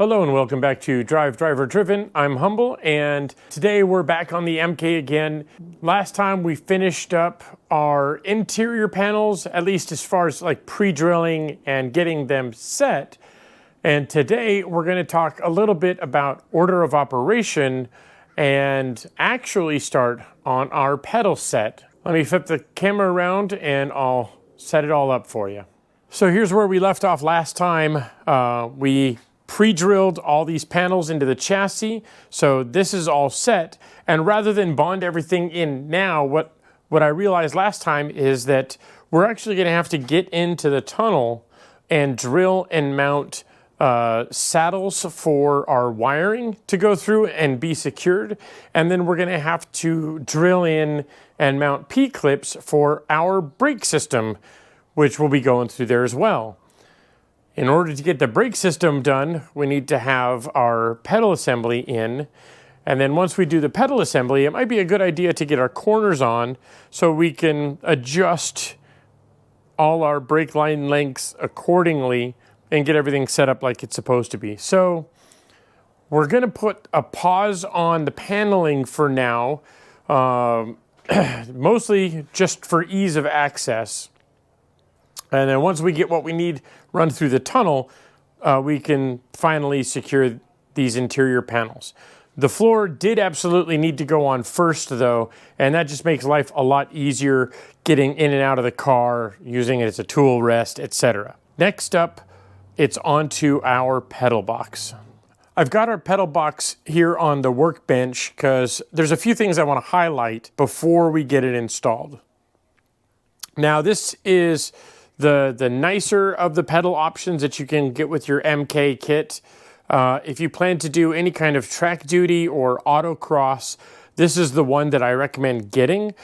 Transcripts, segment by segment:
Hello and welcome back to DriveDriverDriven. I'm Humble and today we're back on the MK again. Last time we finished up our interior panels, at least as far as like pre-drilling and getting them set. And today we're going to talk a little bit about order of operation and actually start on our pedal set. Let me flip the camera around and I'll set it all up for you. So here's where we left off last time. We pre-drilled all these panels into the chassis, so this is all set. And rather than bond everything in now, what I realized last time is that we're actually going to have to get into the tunnel and drill and mount saddles for our wiring to go through and be secured. And then we're going to have to drill in and mount P-clips for our brake system, which will be going through there as well. In order to get the brake system done, we need to have our pedal assembly in. And then once we do the pedal assembly, it might be a good idea to get our corners on so we can adjust all our brake line lengths accordingly and get everything set up like it's supposed to be. So we're going to put a pause on the paneling for now, mostly just for ease of access. And then once we get what we need run through the tunnel, we can finally secure these interior panels. The floor did absolutely need to go on first though, and that just makes life a lot easier getting in and out of the car, using it as a tool rest, etc. Next up, it's onto our pedal box. I've got our pedal box here on the workbench because there's a few things I want to highlight before we get it installed. Now this is the nicer of the pedal options that you can get with your MK kit. If you plan to do any kind of track duty or autocross, this is the one that I recommend getting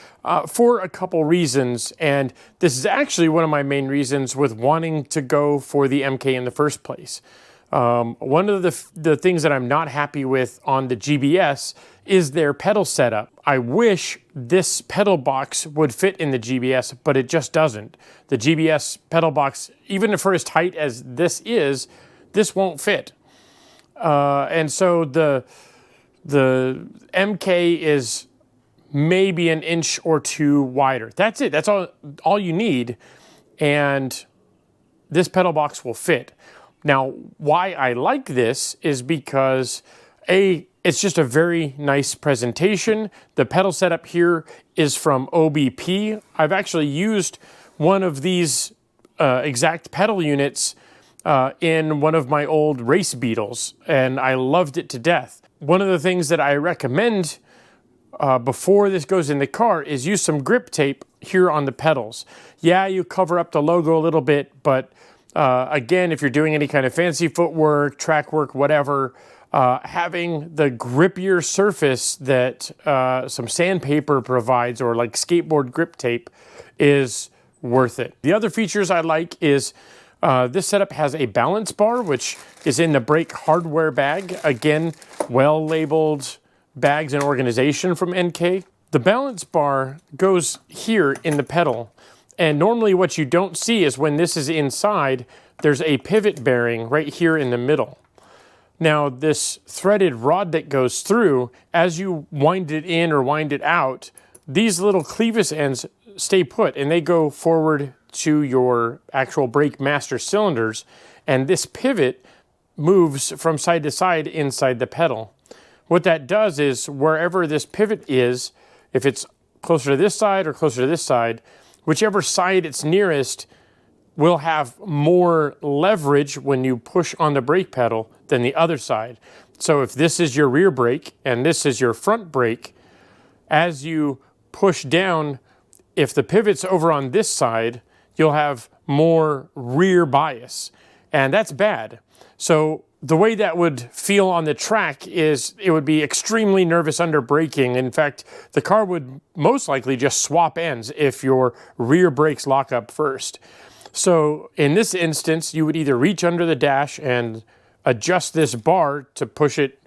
for a couple reasons. And this is actually one of my main reasons with wanting to go for the MK in the first place. One of the things that I'm not happy with on the GBS is their pedal setup. I wish this pedal box would fit in the GBS, but it just doesn't. The GBS pedal box, even for as tight as this is, this won't fit. And so the MK is maybe an inch or two wider. That's it. That's all you need. And this pedal box will fit. Now, why I like this is because it's just a very nice presentation. The pedal setup here is from OBP. I've actually used one of these exact pedal units in one of my old race Beetles, and I loved it to death. One of the things that I recommend before this goes in the car is use some grip tape here on the pedals. Yeah, you cover up the logo a little bit, but again, if you're doing any kind of fancy footwork, track work, whatever, having the grippier surface that some sandpaper provides, or like skateboard grip tape, is worth it. The other features I like is this setup has a balance bar, which is in the brake hardware bag. Again, well-labeled bags and organization from NK. The balance bar goes here in the pedal. And normally what you don't see is when this is inside, there's a pivot bearing right here in the middle. Now this threaded rod that goes through, as you wind it in or wind it out, these little clevis ends stay put and they go forward to your actual brake master cylinders. And this pivot moves from side to side inside the pedal. What that does is wherever this pivot is, if it's closer to this side or closer to this side, whichever side it's nearest will have more leverage when you push on the brake pedal than the other side. So if this is your rear brake and this is your front brake, as you push down, if the pivot's over on this side, you'll have more rear bias, and that's bad. So the way that would feel on the track is it would be extremely nervous under braking. In fact, the car would most likely just swap ends if your rear brakes lock up first. So in this instance, you would either reach under the dash and adjust this bar to push it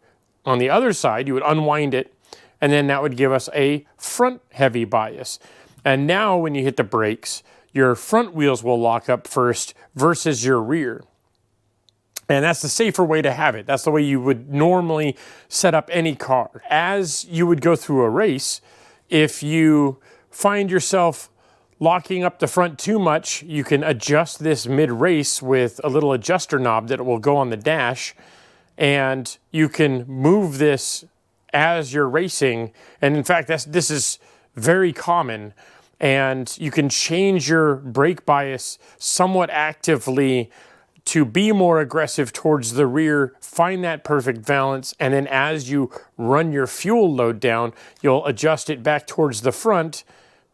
on the other side. You would unwind it, and then that would give us a front heavy bias. And now when you hit the brakes, your front wheels will lock up first versus your rear. And that's the safer way to have it. That's the way you would normally set up any car. As you would go through a race, if you find yourself locking up the front too much, you can adjust this mid-race with a little adjuster knob that will go on the dash, and you can move this as you're racing. And in fact, this is very common, and you can change your brake bias somewhat actively to be more aggressive towards the rear, find that perfect balance, and then as you run your fuel load down, you'll adjust it back towards the front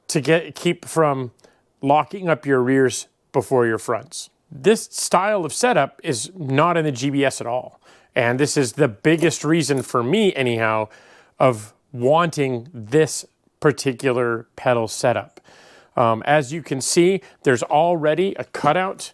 to keep from locking up your rears before your fronts. This style of setup is not in the GBS at all, and this is the biggest reason for me anyhow of wanting this particular pedal setup. As you can see, there's already a cutout,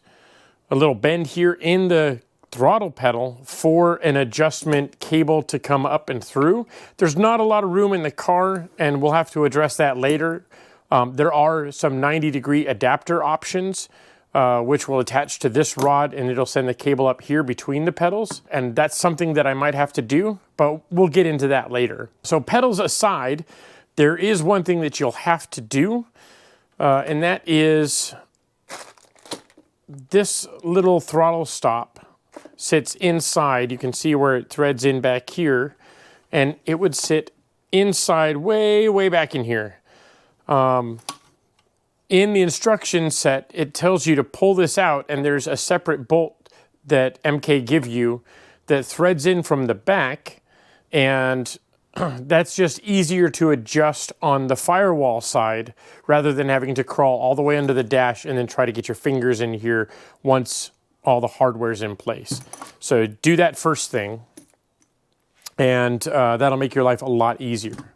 a little bend here in the throttle pedal for an adjustment cable to come up and through. There's not a lot of room in the car, and we'll have to address that later. There are some 90-degree adapter options, which will attach to this rod, and it'll send the cable up here between the pedals. And that's something that I might have to do, but we'll get into that later. So pedals aside, there is one thing that you'll have to do, and that is this little throttle stop sits inside. You can see where it threads in back here, and it would sit inside way, way back in here. In the instruction set, it tells you to pull this out, and there's a separate bolt that MK give you that threads in from the back, and that's just easier to adjust on the firewall side rather than having to crawl all the way under the dash and then try to get your fingers in here once all the hardware's in place. So do that first thing, and that'll make your life a lot easier.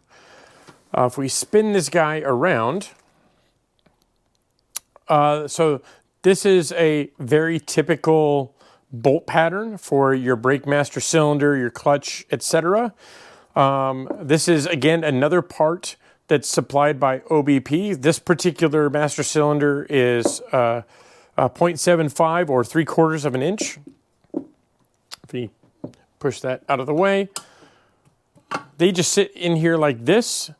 If we spin this guy around, so this is a very typical bolt pattern for your brake master cylinder, your clutch, etc. This is, again, another part that's supplied by OBP. This particular master cylinder is 0.75 or 3/4 of an inch. If you push that out of the way, they just sit in here like this,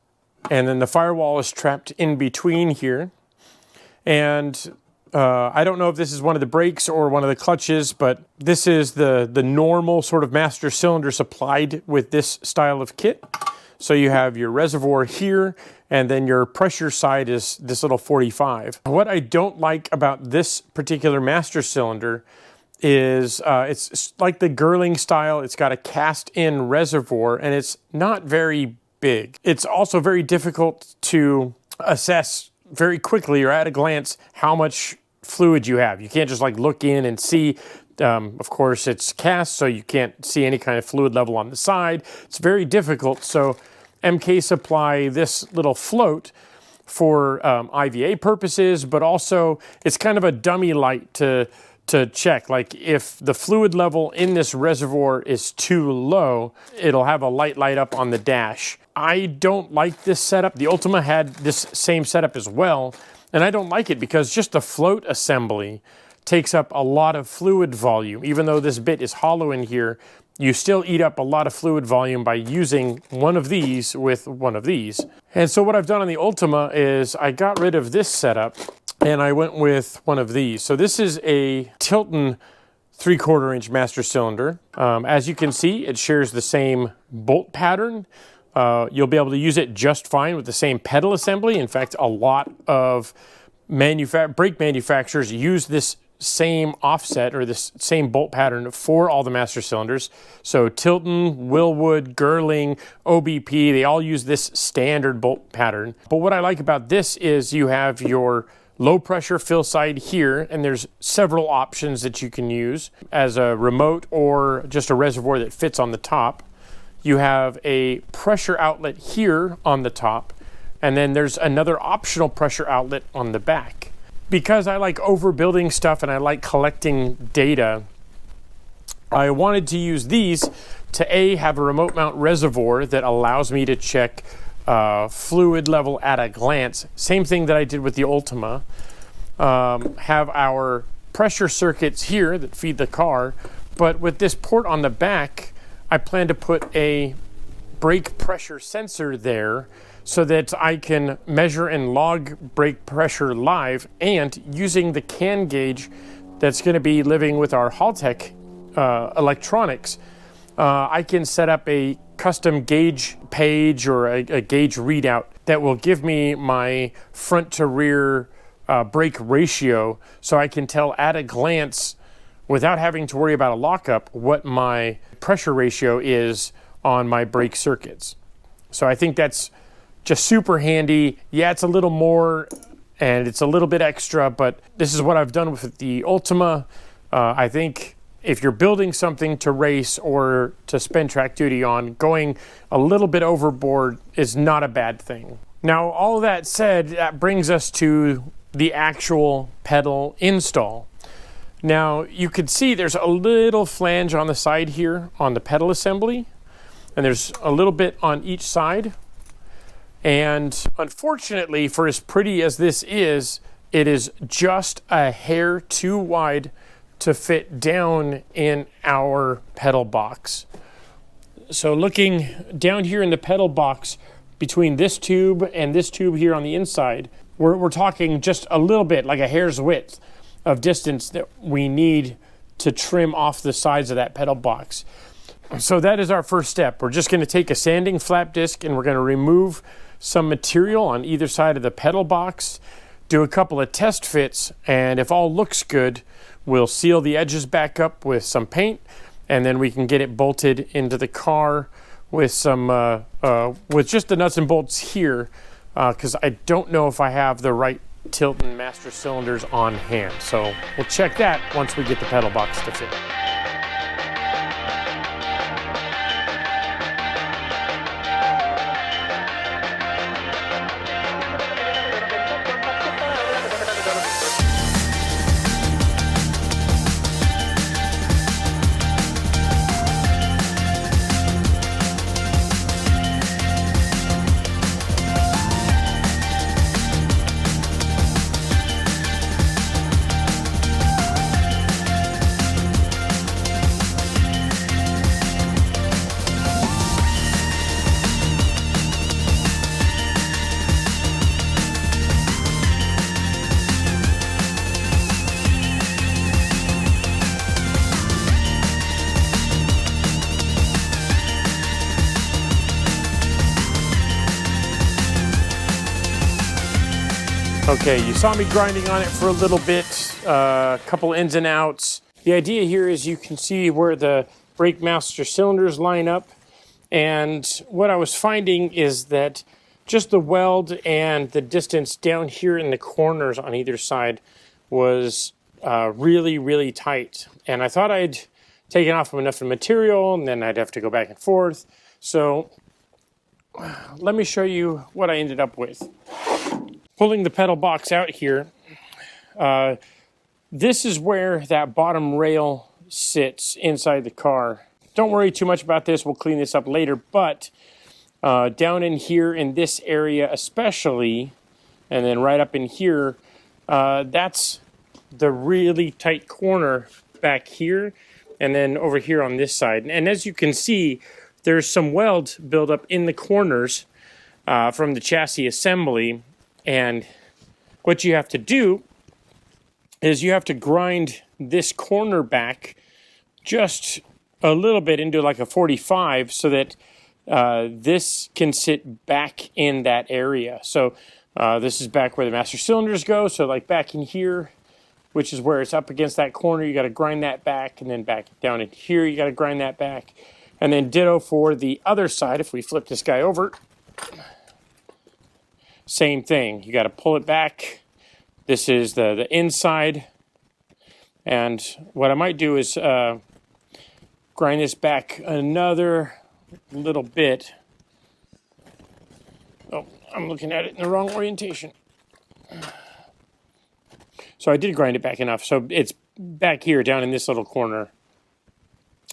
and then the firewall is trapped in between here. And I don't know if this is one of the brakes or one of the clutches, but this is the normal sort of master cylinder supplied with this style of kit. So you have your reservoir here, and then your pressure side is this little 45. What I don't like about this particular master cylinder is it's like the Girling style. It's got a cast-in reservoir, and it's not very big. It's also very difficult to assess very quickly or at a glance how much fluid you have. You can't just like look in and see. Of course, it's cast, so you can't see any kind of fluid level on the side. It's very difficult. So MK supply this little float for IVA purposes, but also it's kind of a dummy light to check. Like if the fluid level in this reservoir is too low, it'll have a light up on the dash. I don't like this setup. The Ultima had this same setup as well, and I don't like it because just the float assembly takes up a lot of fluid volume. Even though this bit is hollow in here, you still eat up a lot of fluid volume by using one of these with one of these. And so what I've done on the Ultima is I got rid of this setup and I went with one of these. So this is a Tilton 3/4 inch master cylinder. As you can see, it shares the same bolt pattern. You'll be able to use it just fine with the same pedal assembly. In fact, a lot of brake manufacturers use this same offset or this same bolt pattern for all the master cylinders. So Tilton, Willwood, Girling, OBP, they all use this standard bolt pattern. But what I like about this is you have your low pressure fill side here, and there's several options that you can use as a remote or just a reservoir that fits on the top. You have a pressure outlet here on the top, and then there's another optional pressure outlet on the back. Because I like overbuilding stuff and I like collecting data, I wanted to use these to have a remote mount reservoir that allows me to check fluid level at a glance. Same thing that I did with the Ultima. Have our pressure circuits here that feed the car, But with this port on the back, I plan to put a brake pressure sensor there so that I can measure and log brake pressure live, and using the CAN gauge that's going to be living with our Haltech electronics, I can set up a custom gauge page or a gauge readout that will give me my front to rear brake ratio, so I can tell at a glance, without having to worry about a lockup, what my pressure ratio is on my brake circuits. So I think that's just super handy. Yeah, it's a little more and it's a little bit extra, but this is what I've done with the Ultima. I think if you're building something to race or to spend track duty on, going a little bit overboard is not a bad thing. Now, all that said, that brings us to the actual pedal install. Now, you can see there's a little flange on the side here on the pedal assembly, and there's a little bit on each side. And unfortunately, for as pretty as this is, it is just a hair too wide to fit down in our pedal box. So looking down here in the pedal box, between this tube and this tube here on the inside, we're talking just a little bit, like a hair's width of distance that we need to trim off the sides of that pedal box. So that is our first step. We're just going to take a sanding flap disc and we're going to remove some material on either side of the pedal box, do a couple of test fits, and if all looks good, we'll seal the edges back up with some paint, and then we can get it bolted into the car with some with just the nuts and bolts here, because I don't know if I have the right Tilton master cylinders on hand. So we'll check that once we get the pedal box to fit. Okay, you saw me grinding on it for a little bit, a couple ins and outs. The idea here is you can see where the brake master cylinders line up, and what I was finding is that just the weld and the distance down here in the corners on either side was really, really tight. And I thought I'd taken off enough of material, and then I'd have to go back and forth. So let me show you what I ended up with. Pulling the pedal box out here, this is where that bottom rail sits inside the car. Don't worry too much about this, we'll clean this up later, but down in here in this area especially, and then right up in here, that's the really tight corner back here, and then over here on this side. And as you can see, there's some weld buildup in the corners from the chassis assembly. And what you have to do is you have to grind this corner back just a little bit into like a 45 so that this can sit back in that area. So this is back where the master cylinders go. So like back in here, which is where it's up against that corner, you got to grind that back, and then back down in here, you got to grind that back. And then ditto for the other side. If we flip this guy over, same thing, you got to pull it back. This is the inside, and what I might do is grind this back another little bit. Oh, I'm looking at it in the wrong orientation. So I did grind it back enough, so it's back here down in this little corner,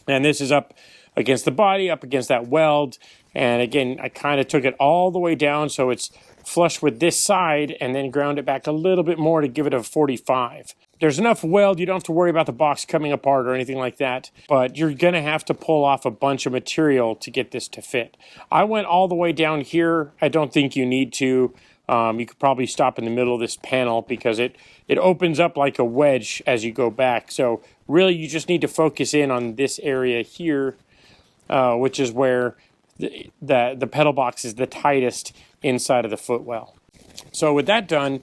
and this is up against the body, up against that weld. And again, I kind of took it all the way down so it's flush with this side, and then ground it back a little bit more to give it a 45. there's enough weld, you don't have to worry about the box coming apart or anything like that, but you're gonna have to pull off a bunch of material to get this to fit. I went all the way down here. I don't think you need to. You could probably stop in the middle of this panel because it opens up like a wedge as you go back. So really you just need to focus in on this area here, which is where the pedal box is the tightest inside of the footwell. So with that done,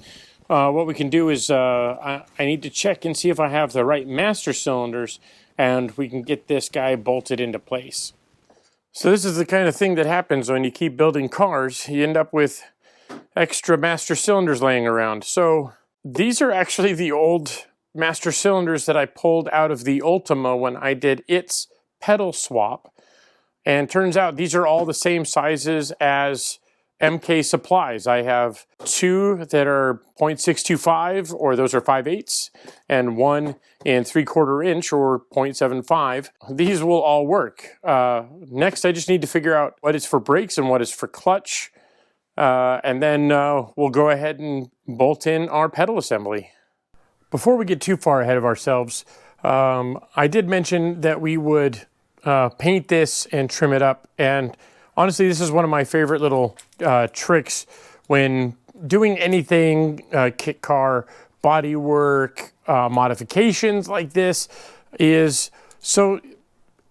what we can do is I need to check and see if I have the right master cylinders, and we can get this guy bolted into place. So this is the kind of thing that happens when you keep building cars. You end up with extra master cylinders laying around. So these are actually the old master cylinders that I pulled out of the Ultima when I did its pedal swap. And turns out these are all the same sizes as MK supplies. I have two that are 0.625, or those are 5/8, and one in 3/4 inch, or 0.75. These will all work. Next, I just need to figure out what is for brakes and what is for clutch. And then we'll go ahead and bolt in our pedal assembly. Before we get too far ahead of ourselves, I did mention that we would paint this and trim it up. And honestly, this is one of my favorite little tricks when doing anything, kit car, body work, modifications like this, is so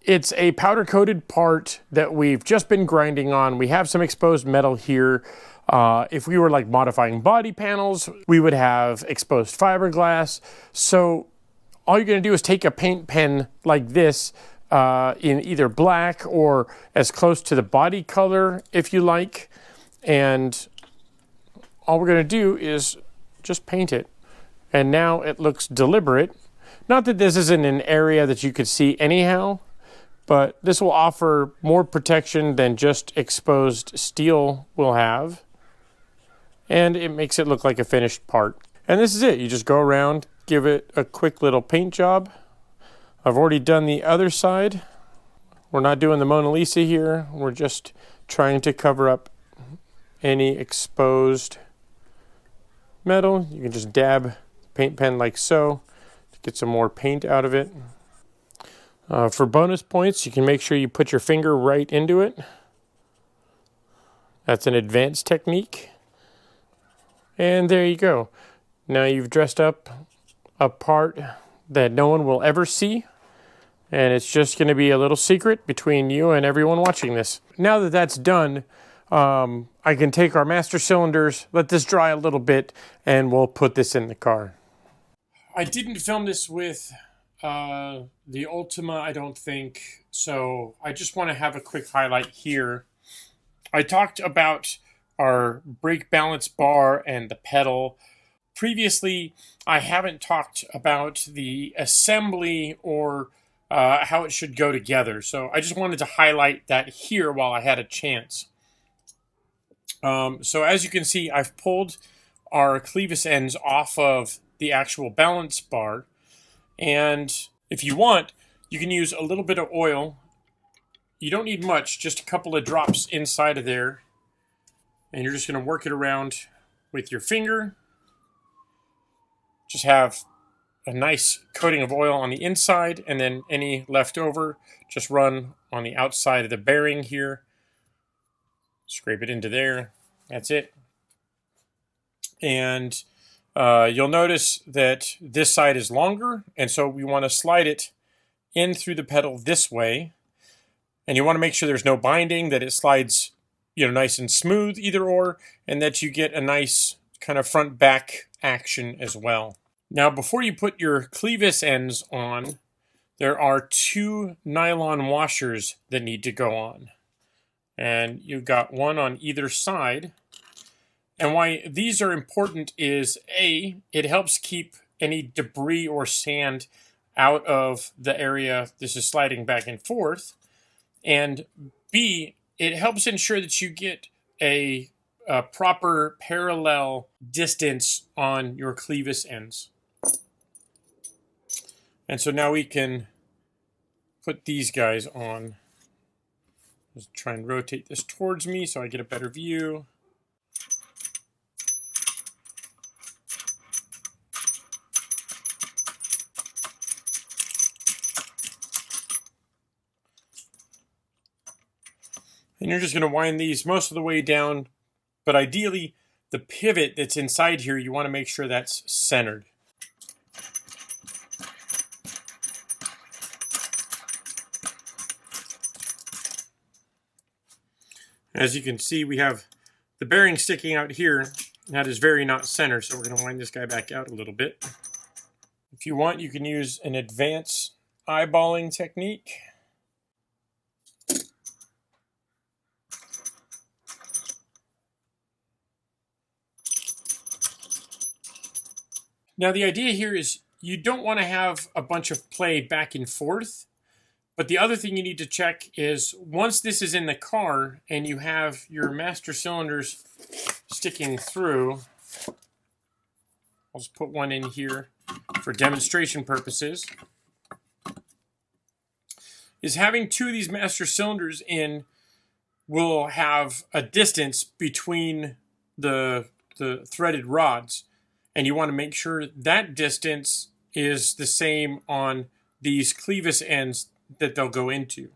it's a powder coated part that we've just been grinding on. We have some exposed metal here. If we were like modifying body panels, we would have exposed fiberglass. So all you're gonna do is take a paint pen like this, in either black or as close to the body color if you like, and all we're going to do is just paint it. And now it looks deliberate. Not that this isn't an area that you could see anyhow, but this will offer more protection than just exposed steel will have, and it makes it look like a finished part. And this is it. You just go around, give it a quick little paint job. I've already done the other side. We're not doing the Mona Lisa here. We're just trying to cover up any exposed metal. You can just dab the paint pen like so to get some more paint out of it. For bonus points, you can make sure you put your finger right into it. That's an advanced technique. And there you go. Now you've dressed up a part that no one will ever see, and it's just going to be a little secret between you and everyone watching this. Now that that's done, I can take our master cylinders, let this dry a little bit, and we'll put this in the car. I didn't film this with the Ultima, I don't think, so I just want to have a quick highlight here. I talked about our brake balance bar and the pedal. Previously, I haven't talked about the assembly or how it should go together. So I just wanted to highlight that here while I had a chance. So as you can see, I've pulled our clevis ends off of the actual balance bar. And if you want, you can use a little bit of oil. You don't need much, just a couple of drops inside of there. And you're just going to work it around with your finger. Just have a nice coating of oil on the inside, and then any left over, just run on the outside of the bearing here. Scrape it into there. That's it. And you'll notice that this side is longer, and so we want to slide it in through the pedal this way. And you want to make sure there's no binding, that it slides, nice and smooth, either or, and that you get a nice kind of front-back action as well. Now, before you put your clevis ends on, there are 2 nylon washers that need to go on. And you've got one on either side. And why these are important is, A, it helps keep any debris or sand out of the area this is sliding back and forth. And B, it helps ensure that you get a proper parallel distance on your clevis ends. And so now we can put these guys on. Just try and rotate this towards me so I get a better view. And you're just going to wind these most of the way down, but ideally the pivot that's inside here, you want to make sure that's centered. As you can see, we have the bearing sticking out here. That is very not centered, so we're going to wind this guy back out a little bit. If you want, you can use an advanced eyeballing technique. Now the idea here is you don't want to have a bunch of play back and forth, but the other thing you need to check is once this is in the car and you have your master cylinders sticking through, I'll just put one in here for demonstration purposes, is having two of these master cylinders in will have a distance between the threaded rods. And you want to make sure that distance is the same on these clevis ends that they'll go into.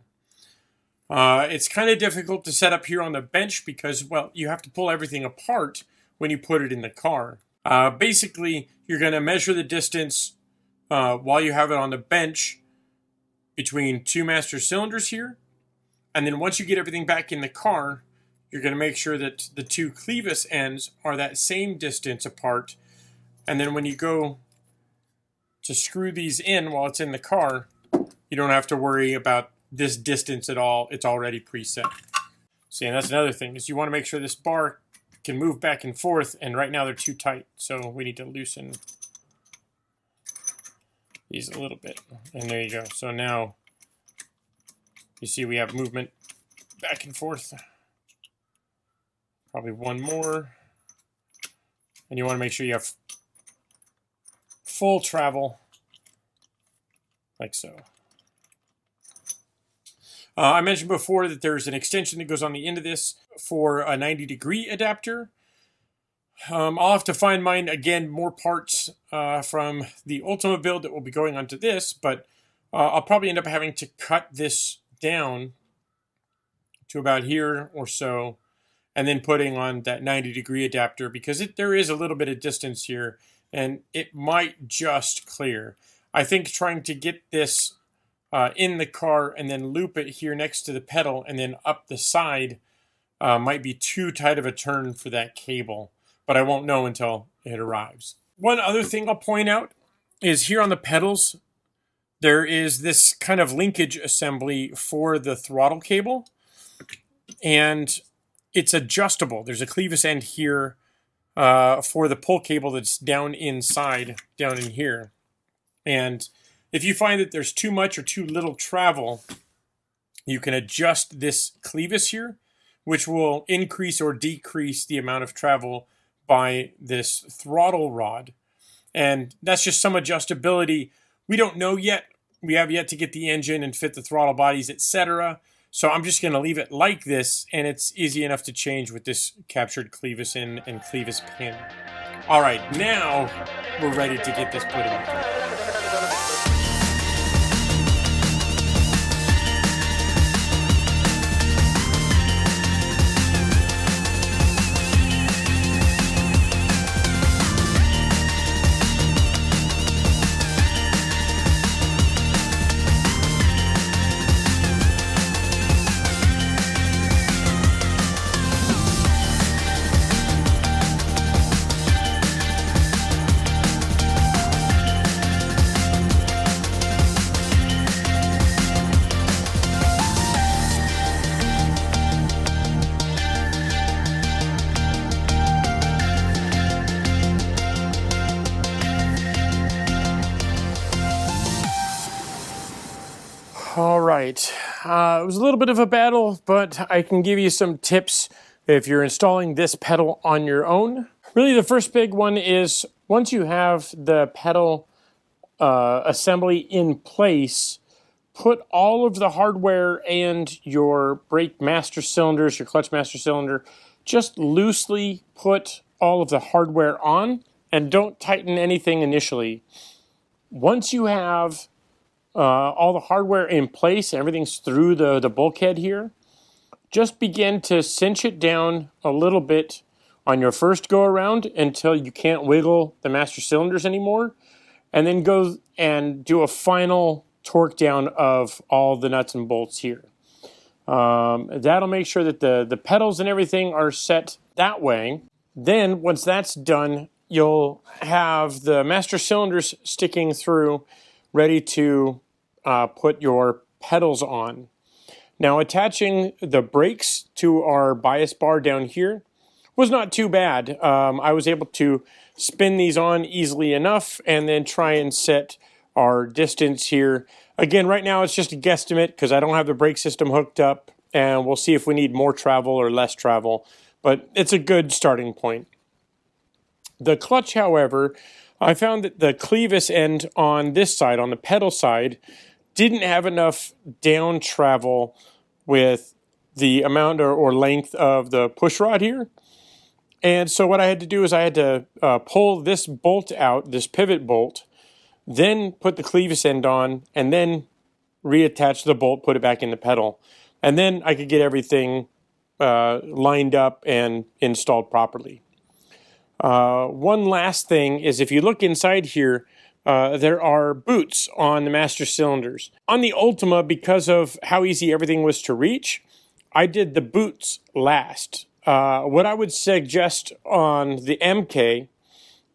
It's kind of difficult to set up here on the bench because, well, you have to pull everything apart when you put it in the car. Basically, you're going to measure the distance while you have it on the bench between two master cylinders here. And then once you get everything back in the car, you're going to make sure that the two clevis ends are that same distance apart. And then when you go to screw these in while it's in the car, you don't have to worry about this distance at all. It's already preset. See, and that's another thing, is you want to make sure this bar can move back and forth, and right now they're too tight. So we need to loosen these a little bit. And there you go. So now you see we have movement back and forth. Probably one more. And you want to make sure you have full travel, like so. I mentioned before that there's an extension that goes on the end of this for a 90-degree adapter. I'll have to find mine, again, more parts from the Ultima build that will be going onto this, but I'll probably end up having to cut this down to about here or so, and then putting on that 90-degree adapter, because there is a little bit of distance here, and it might just clear. I think trying to get this in the car and then loop it here next to the pedal and then up the side might be too tight of a turn for that cable, but I won't know until it arrives. One other thing I'll point out is here on the pedals, there is this kind of linkage assembly for the throttle cable, and it's adjustable. There's a clevis end here for the pull cable that's down inside, down in here. And if you find that there's too much or too little travel, you can adjust this clevis here, which will increase or decrease the amount of travel by this throttle rod. And that's just some adjustability. We don't know yet. We have yet to get the engine and fit the throttle bodies, etc. So I'm just going to leave it like this, and it's easy enough to change with this captured clevis in and clevis pin. All right, now we're ready to get this put in the car. All right, it was a little bit of a battle, but I can give you some tips if you're installing this pedal on your own. Really, the first big one is once you have the pedal assembly in place, put all of the hardware and your brake master cylinders, your clutch master cylinder, just loosely put all of the hardware on and don't tighten anything initially. Once you have all the hardware in place, everything's through the bulkhead here, just begin to cinch it down a little bit on your first go around until you can't wiggle the master cylinders anymore, and then go and do a final torque down of all the nuts and bolts here. That'll make sure that the pedals and everything are set that way. Then once that's done, you'll have the master cylinders sticking through, ready to put your pedals on. Now, attaching the brakes to our bias bar down here was not too bad. I was able to spin these on easily enough and then try and set our distance here. Again, right now it's just a guesstimate because I don't have the brake system hooked up, and we'll see if we need more travel or less travel, but it's a good starting point. The clutch, however, I found that the clevis end on this side, on the pedal side, didn't have enough down travel with the amount or length of the push rod here. And so what I had to do is I had to pull this bolt out, this pivot bolt, then put the clevis end on, and then reattach the bolt, put it back in the pedal. And then I could get everything lined up and installed properly. One last thing is, if you look inside here, there are boots on the master cylinders. On the Ultima, because of how easy everything was to reach, I did the boots last. What I would suggest on the MK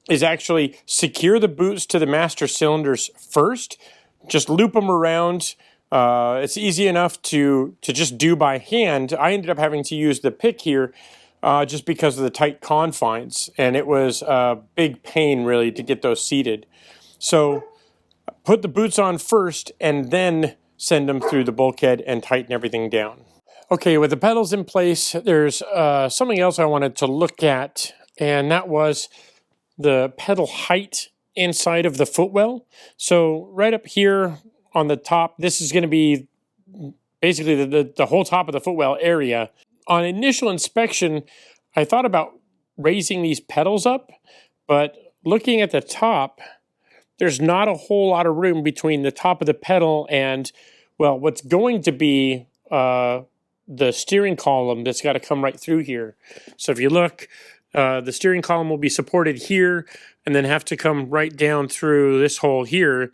is actually secure the boots to the master cylinders first. Just loop them around. It's easy enough to just do by hand. I ended up having to use the pick here just because of the tight confines, and it was a big pain really to get those seated. So put the boots on first and then send them through the bulkhead and tighten everything down. Okay, with the pedals in place, there's something else I wanted to look at, and that was the pedal height inside of the footwell. So right up here on the top, this is going to be basically the whole top of the footwell area. On initial inspection, I thought about raising these pedals up, but looking at the top, there's not a whole lot of room between the top of the pedal and, well, what's going to be the steering column that's got to come right through here. So if you look, the steering column will be supported here and then have to come right down through this hole here.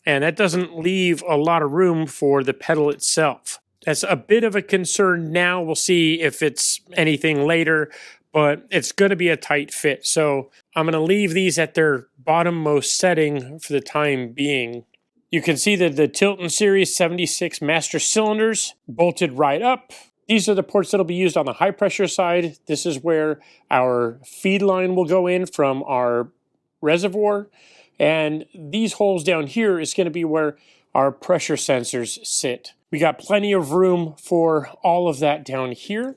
And that doesn't leave a lot of room for the pedal itself. That's a bit of a concern now. We'll see if it's anything later, but it's going to be a tight fit. So I'm going to leave these at their bottommost setting for the time being. You can see that the Tilton Series 76 master cylinders bolted right up. These are the ports that will be used on the high pressure side. This is where our feed line will go in from our reservoir. And these holes down here is going to be where our pressure sensors sit. We got plenty of room for all of that down here.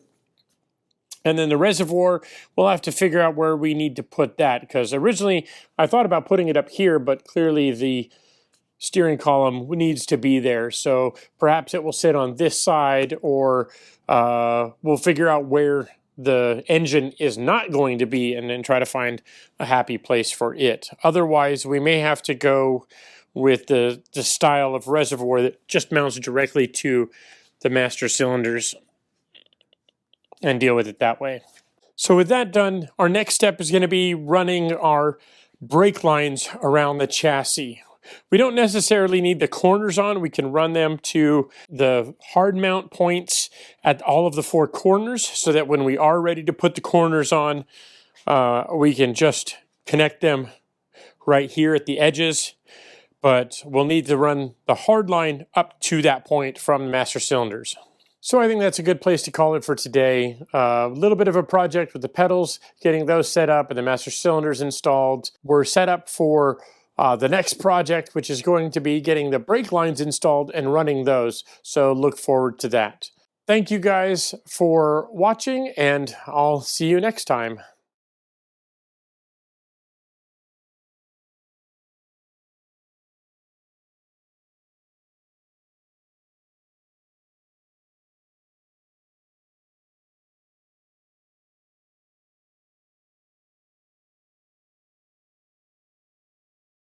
And then the reservoir, we'll have to figure out where we need to put that, because originally I thought about putting it up here, but clearly the steering column needs to be there. So perhaps it will sit on this side, or we'll figure out where the engine is not going to be and then try to find a happy place for it. Otherwise, we may have to go with the style of reservoir that just mounts directly to the master cylinders and deal with it that way. So with that done, our next step is going to be running our brake lines around the chassis. We don't necessarily need the corners on. We can run them to the hard mount points at all of the four corners, so that when we are ready to put the corners on, we can just connect them right here at the edges. But we'll need to run the hard line up to that point from the master cylinders. So I think that's a good place to call it for today. A little bit of a project with the pedals, getting those set up and the master cylinders installed. We're set up for the next project, which is going to be getting the brake lines installed and running those. So look forward to that. Thank you guys for watching, and I'll see you next time.